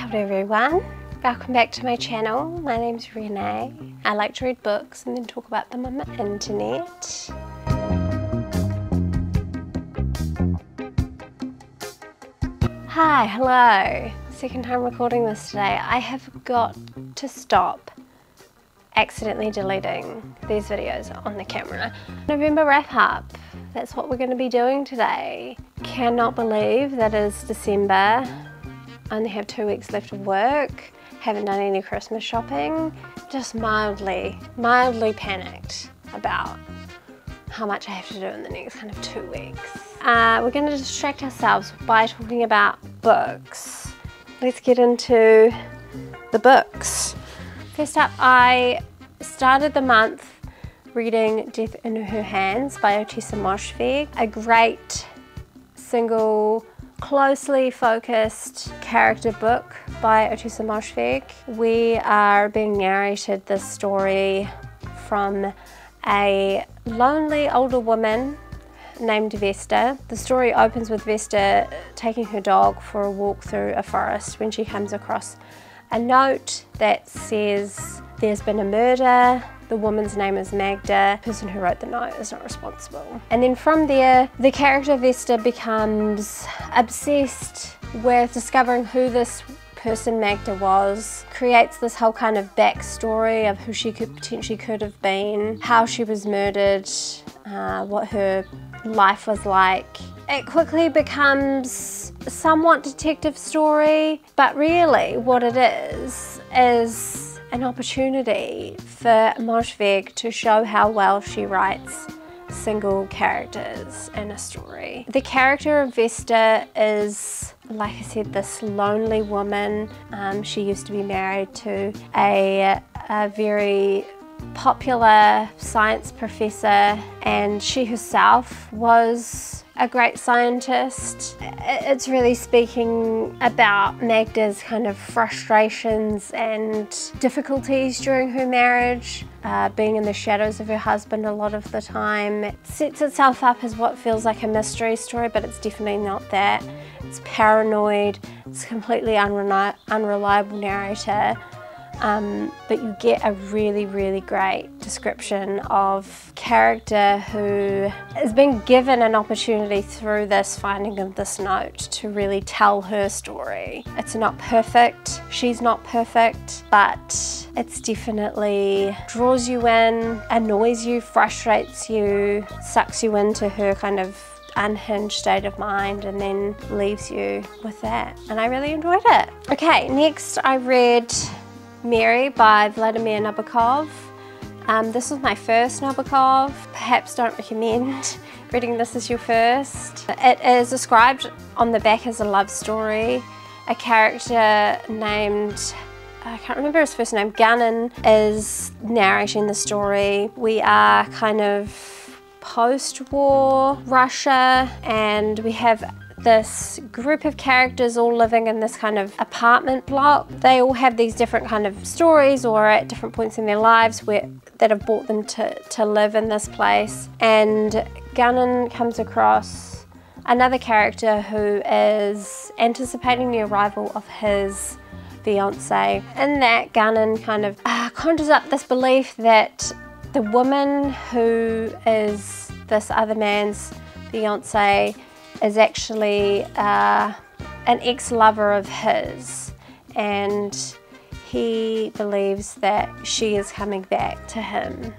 Kia ora everyone, welcome back to my channel. My name's Renee. I like to read books and then talk about them on the internet. Hi, hello. Second time recording this today. I have got to stop accidentally deleting these videos on the camera. November wrap up. That's what we're going to be doing today. Cannot believe that is December. Only have 2 weeks left of work. Haven't done any Christmas shopping. Just mildly panicked about how much I have to do in the next kind of 2 weeks. We're going to distract ourselves by talking about books. Let's get into the books. First up, I started the month reading Death in Her Hands by Ottessa Moshfegh. A great single, closely focused character book by Ottessa Moshfegh. We are being narrated this story from a lonely older woman named Vesta. The story opens with Vesta taking her dog for a walk through a forest when she comes across a note that says there's been a murder, the woman's name is Magda, the person who wrote the note is not responsible. And then from there, the character Vesta becomes obsessed with discovering who this person Magda was, creates this whole kind of backstory of who she potentially could have been, how she was murdered, what her life was like. It quickly becomes a somewhat detective story, but really what it is an opportunity for Moshfegh to show how well she writes single characters in a story. The character of Vesta is, like I said, this lonely woman. She used to be married to a very popular science professor, and she herself was a great scientist. It's really speaking about Magda's kind of frustrations and difficulties during her marriage, being in the shadows of her husband a lot of the time. It sets itself up as what feels like a mystery story, but it's definitely not that. It's paranoid, it's completely unreliable narrator. But you get a really great description of character who has been given an opportunity through this finding of this note to really tell her story. It's not perfect, she's not perfect, but it's definitely draws you in, annoys you, frustrates you, sucks you into her kind of unhinged state of mind, and then leaves you with that. And I really enjoyed it. Okay, next I read Mary by Vladimir Nabakov. This was my first Nabakov. Perhaps don't recommend reading this as your first. It is described on the back as a love story. A character named, I can't remember his first name, Gunnan, is narrating the story. We are kind of post-war Russia, and we have this group of characters all living in this kind of apartment block. They all have these different kind of stories or at different points in their lives that have brought them to live in this place. And Gunnan comes across another character who is anticipating the arrival of his fiance. In that, Gunnan kind of conjures up this belief that the woman who is this other man's fiance is actually an ex-lover of his, and he believes that she is coming back to him.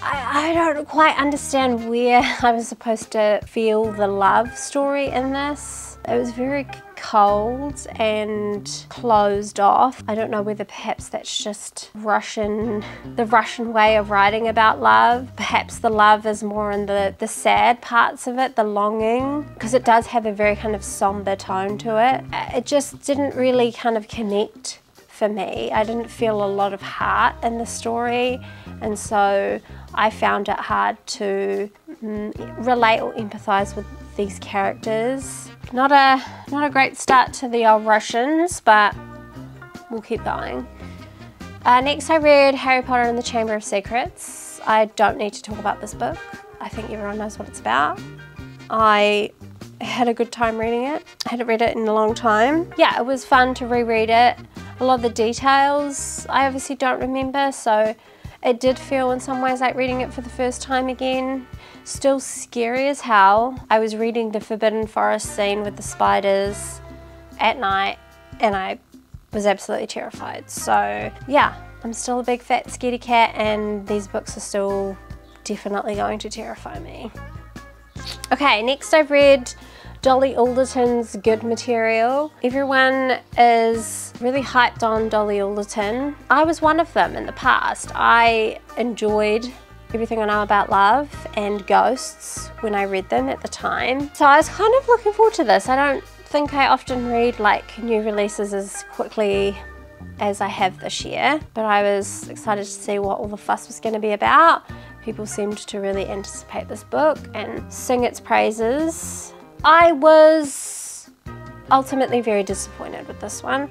I don't quite understand where I was supposed to feel the love story in this. It was very cold and closed off. I don't know whether perhaps that's just the Russian way of writing about love. Perhaps the love is more in the sad parts of it, the longing, because it does have a very kind of somber tone to it. It just didn't really kind of connect for me. I didn't feel a lot of heart in the story, and so I found it hard to relate or empathize with these characters. Not a great start to the old Russians, but we'll keep going. Next I read Harry Potter and the Chamber of Secrets. I don't need to talk about this book. I think everyone knows what it's about. I had a good time reading it. I hadn't read it in a long time. Yeah, it was fun to reread it. A lot of the details I obviously don't remember, so it did feel in some ways like reading it for the first time again. Still scary as hell. I was reading the Forbidden Forest scene with the spiders at night and I was absolutely terrified. So yeah, I'm still a big fat scaredy cat and these books are still definitely going to terrify me. Okay, next I've read Dolly Alderton's Good Material. Everyone is really hyped on Dolly Alderton. I was one of them in the past. I enjoyed Everything I Know About Love and Ghosts when I read them at the time. So I was kind of looking forward to this. I don't think I often read like new releases as quickly as I have this year, but I was excited to see what all the fuss was going to be about. People seemed to really anticipate this book and sing its praises. I was ultimately very disappointed with this one.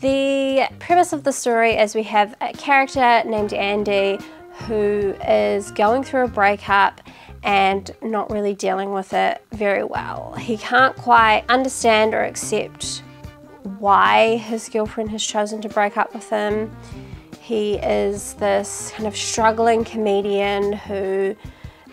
The premise of the story is we have a character named Andy who is going through a breakup and not really dealing with it very well. He can't quite understand or accept why his girlfriend has chosen to break up with him. He is this kind of struggling comedian who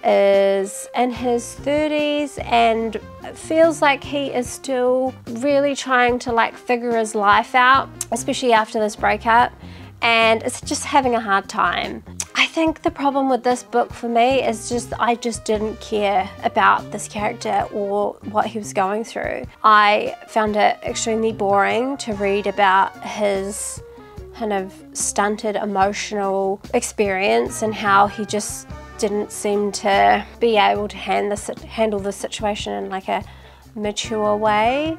is in his 30s and feels like he is still really trying to like figure his life out, especially after this breakup, and is just having a hard time. I think the problem with this book for me is just I just didn't care about this character or what he was going through. I found it extremely boring to read about his kind of stunted emotional experience and how he just didn't seem to be able to handle the situation in like a mature way.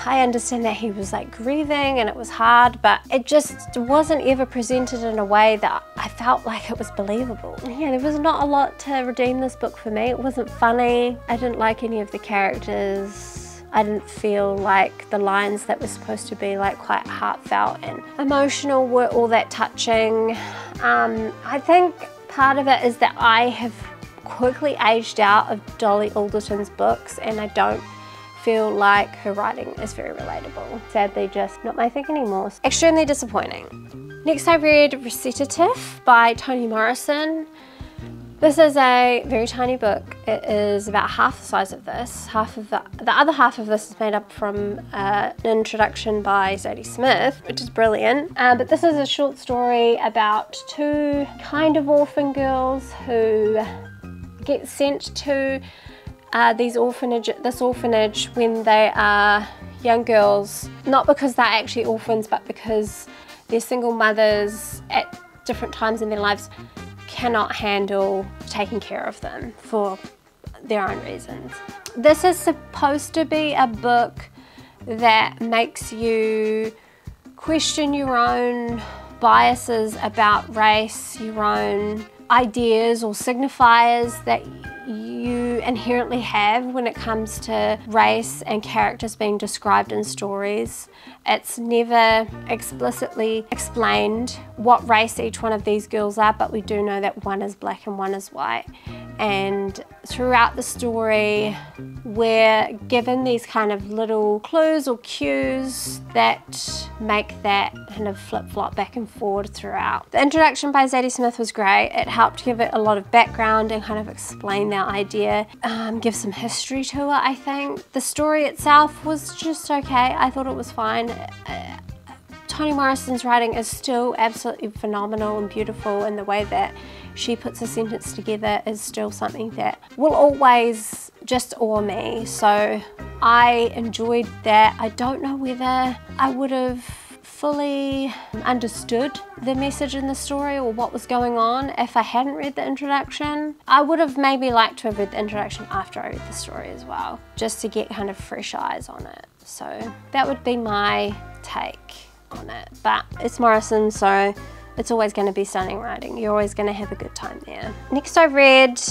I understand that he was like grieving and it was hard, but it just wasn't ever presented in a way that I felt like it was believable. Yeah, there was not a lot to redeem this book for me. It wasn't funny. I didn't like any of the characters. I didn't feel like the lines that were supposed to be like quite heartfelt and emotional were all that touching. I think part of it is that I have quickly aged out of Dolly Alderton's books and I don't feel like her writing is very relatable. Sadly, just not my thing anymore. Extremely disappointing. Next I read Recitatif by Toni Morrison. This is a very tiny book. It is about half the size of this. The other half of this is made up from an introduction by Zadie Smith, which is brilliant. But this is a short story about two kind of orphan girls who get sent to this orphanage when they are young girls, not because they're actually orphans, but because their single mothers at different times in their lives cannot handle taking care of them for their own reasons. This is supposed to be a book that makes you question your own biases about race, your own ideas or signifiers that you inherently have when it comes to race and characters being described in stories. It's never explicitly explained what race each one of these girls are, but we do know that one is black and one is white. And throughout the story, we're given these kind of little clues or cues that make that kind of flip-flop back and forward throughout. The introduction by Zadie Smith was great. It helped give it a lot of background and kind of explain that idea, give some history to it, I think. The story itself was just okay. I thought it was fine. Toni Morrison's writing is still absolutely phenomenal and beautiful, and the way that she puts a sentence together is still something that will always just awe me. So I enjoyed that. I don't know whether I would have fully understood the message in the story or what was going on if I hadn't read the introduction. I would have maybe liked to have read the introduction after I read the story as well, just to get kind of fresh eyes on it. So that would be my take on it. But it's Morrison, so it's always going to be stunning writing. You're always going to have a good time there. Next I read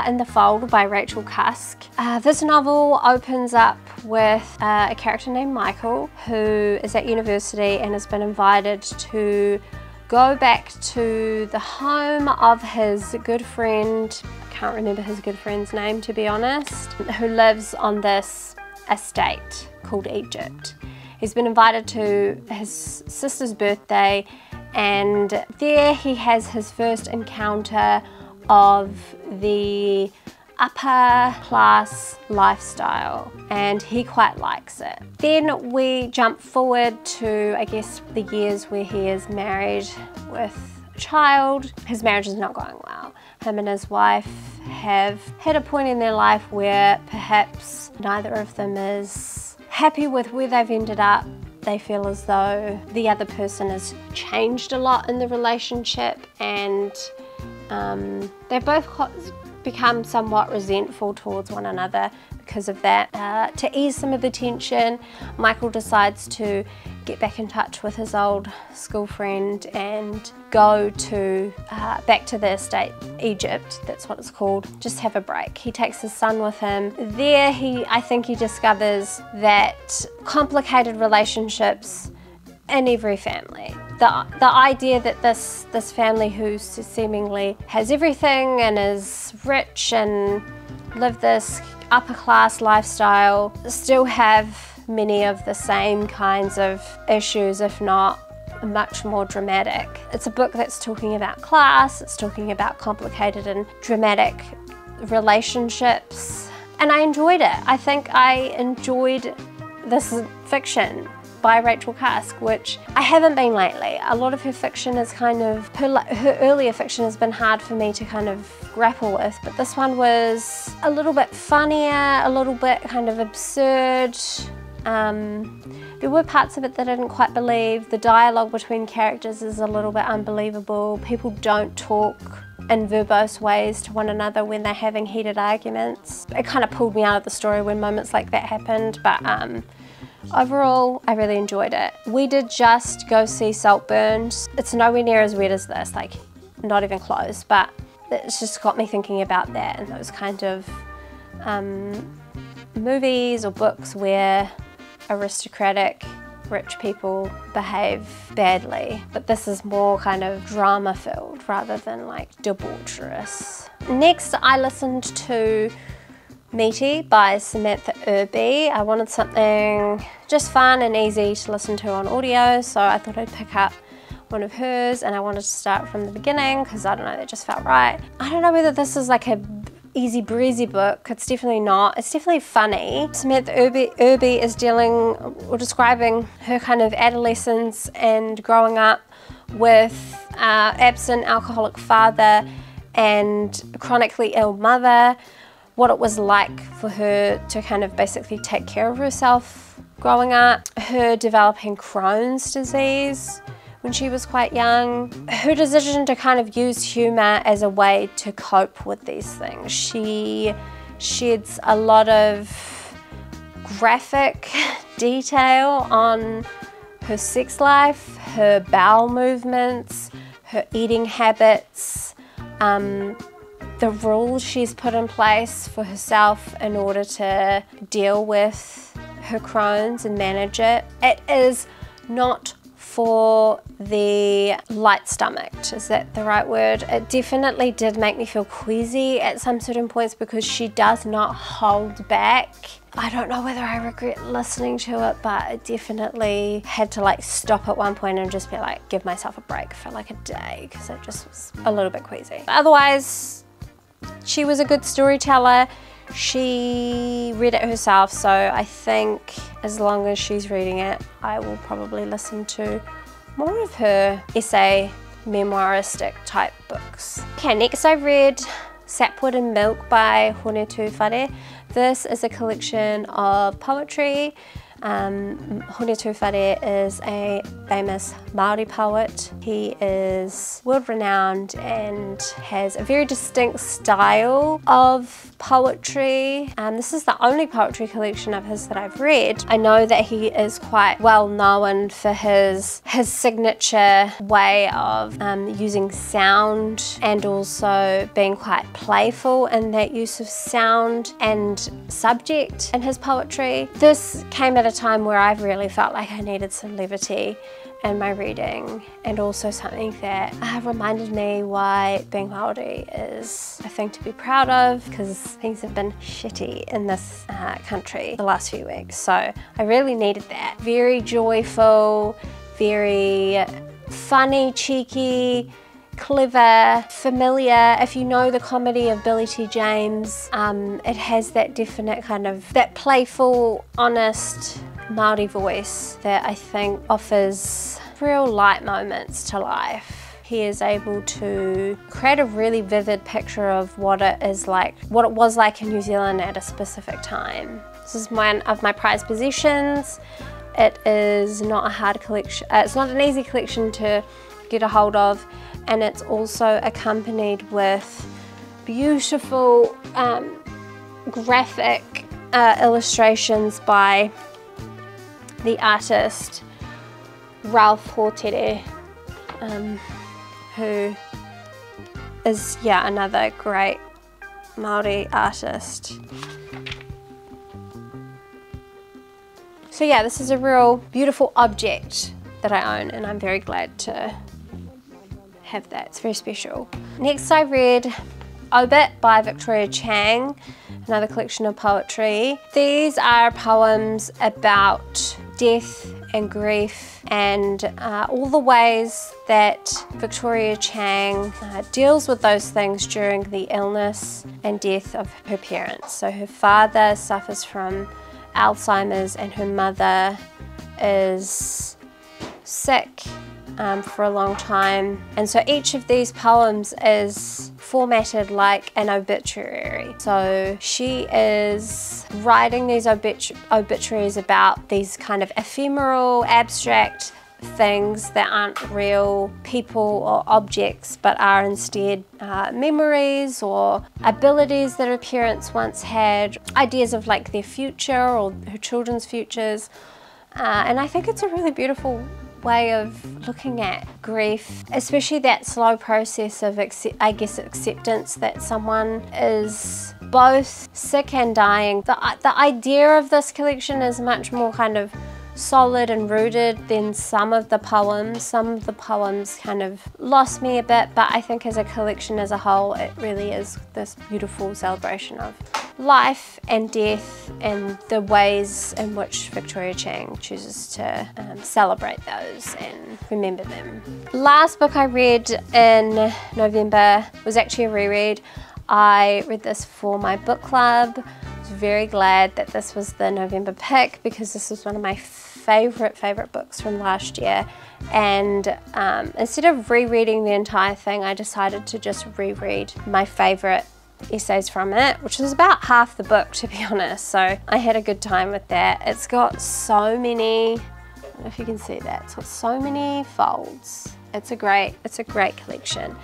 In the Fold by Rachel Cusk. This novel opens up with a character named Michael who is at university and has been invited to go back to the home of his good friend, I can't remember his good friend's name to be honest, who lives on this estate called Egypt. He's been invited to his sister's birthday, and there he has his first encounter of the upper class lifestyle, and he quite likes it. Then we jump forward to, I guess, the years where he is married with a child. His marriage is not going well. Him and his wife have hit a point in their life where perhaps neither of them is happy with where they've ended up. They feel as though the other person has changed a lot in the relationship, and they've both become somewhat resentful towards one another because of that. To ease some of the tension, Michael decides to get back in touch with his old school friend and go to back to the estate, Egypt, that's what it's called, just have a break. He takes his son with him. There I think he discovers that complicated relationships in every family. The idea that this family who seemingly has everything and is rich and live this upper class lifestyle still have many of the same kinds of issues, if not much more dramatic. It's a book that's talking about class, it's talking about complicated and dramatic relationships, and I enjoyed it. I think I enjoyed this fiction by Rachel Cusk, which I haven't been lately. A lot of her fiction is kind of, her earlier fiction has been hard for me to kind of grapple with, but this one was a little bit funnier, a little bit kind of absurd. There were parts of it that I didn't quite believe. The dialogue between characters is a little bit unbelievable. People don't talk in verbose ways to one another when they're having heated arguments. It kind of pulled me out of the story when moments like that happened, but overall, I really enjoyed it. We did just go see Saltburn. It's nowhere near as weird as this, like not even close, but it's just got me thinking about that and those kind of movies or books where aristocratic rich people behave badly, but this is more kind of drama filled rather than like debaucherous. Next, I listened to Meaty by Samantha Irby. I wanted something just fun and easy to listen to on audio, so I thought I'd pick up one of hers, and I wanted to start from the beginning because I don't know, that just felt right. I don't know whether this is like a easy breezy book. It's definitely not. It's definitely funny. Samantha Irby is dealing or describing her kind of adolescence and growing up with absent alcoholic father and chronically ill mother, what it was like for her to kind of basically take care of herself growing up, her developing Crohn's disease when she was quite young, her decision to kind of use humour as a way to cope with these things. She sheds a lot of graphic detail on her sex life, her bowel movements, her eating habits, the rules she's put in place for herself in order to deal with her Crohn's and manage it. It is not for the light-stomached, is that the right word? It definitely did make me feel queasy at some certain points because she does not hold back. I don't know whether I regret listening to it, but I definitely had to like stop at one point and just be like, give myself a break for like a day because it just was a little bit queasy. But otherwise, she was a good storyteller. She read it herself, so I think as long as she's reading it, I will probably listen to more of her essay, memoiristic type books. Okay, next I read Sap-wood and Milk by Tuwhare. This is a collection of poetry. Tuwhare is a famous Māori poet. He is world-renowned and has a very distinct style of poetry. This is the only poetry collection of his that I've read. I know that he is quite well known for his signature way of using sound and also being quite playful in that use of sound and subject in his poetry. This came at a time where I really felt like I needed some levity in my reading, and also something that reminded me why being Māori is a thing to be proud of, because things have been shitty in this country the last few weeks. So I really needed that. Very joyful, very funny, cheeky, clever, familiar. If you know the comedy of Billy T. James, it has that definite kind of, that playful, honest Māori voice that I think offers real light moments to life. He is able to create a really vivid picture of what it is like, what it was like in New Zealand at a specific time. This is one of my prized possessions. It is not a hard collection, it's not an easy collection to get a hold of, and it's also accompanied with beautiful graphic illustrations by the artist Ralph Hortere, who is, yeah, another great Māori artist. So yeah, this is a real beautiful object that I own, and I'm very glad to have that. It's very special. Next I read Obit by Victoria Chang, another collection of poetry. These are poems about death and grief and all the ways that Victoria Chang deals with those things during the illness and death of her parents. So her father suffers from Alzheimer's and her mother is sick for a long time, and so each of these poems is formatted like an obituary. So she is writing these obituaries about these kind of ephemeral, abstract things that aren't real people or objects, but are instead memories or abilities that her parents once had, ideas of like their future or her children's futures. And I think it's a really beautiful way of looking at grief, especially that slow process of acceptance that someone is both sick and dying. The idea of this collection is much more kind of solid and rooted than some of the poems. Some of the poems kind of lost me a bit, but I think as a collection as a whole, it really is this beautiful celebration of life and death and the ways in which Victoria Chang chooses to celebrate those and remember them. Last book I read in November was actually a reread. I read this for my book club. I was very glad that this was the November pick because this was one of my favorite books from last year, and instead of rereading the entire thing, I decided to just reread my favorite essays from it, which is about half the book, to be honest. So I had a good time with that. It's got so many, I don't know if you can see that, it's got so many folds. It's a great collection.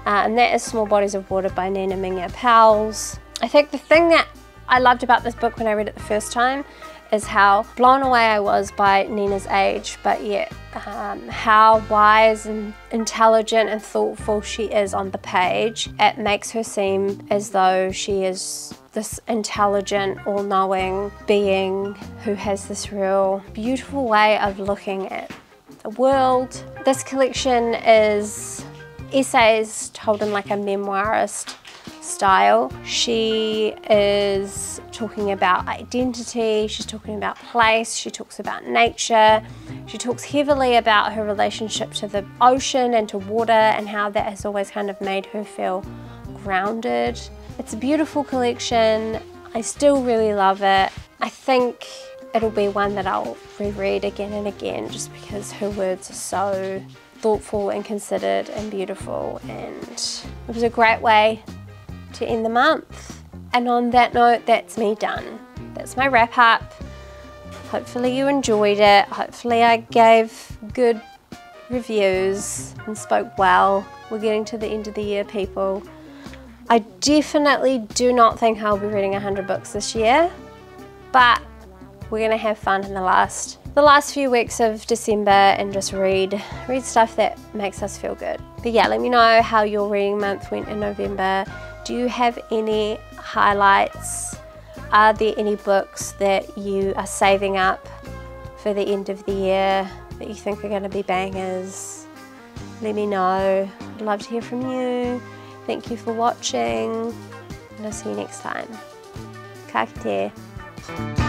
And that is Small Bodies of Water by Nina Mingya Powles. I think the thing that I loved about this book when I read it the first time is how blown away I was by Nina's age, but yet how wise and intelligent and thoughtful she is on the page. It makes her seem as though she is this intelligent, all-knowing being who has this real beautiful way of looking at the world. This collection is essays told in like a memoirist style. She is talking about identity, she's talking about place, she talks about nature, she talks heavily about her relationship to the ocean and to water and how that has always kind of made her feel grounded. It's a beautiful collection. I still really love it. I think it'll be one that I'll reread again and again just because her words are so thoughtful and considered and beautiful, and it was a great way to end the month. And on that note, that's me done. That's my wrap up. Hopefully you enjoyed it. Hopefully I gave good reviews and spoke well. We're getting to the end of the year, people. I definitely do not think I'll be reading 100 books this year, but we're gonna have fun in the last few weeks of December and just read stuff that makes us feel good. But yeah, let me know how your reading month went in November. Do you have any highlights? Are there any books that you are saving up for the end of the year? that you think are going to be bangers. Let me know. I'd love to hear from you. Thank you for watching, and I'll see you next time. Ka kite.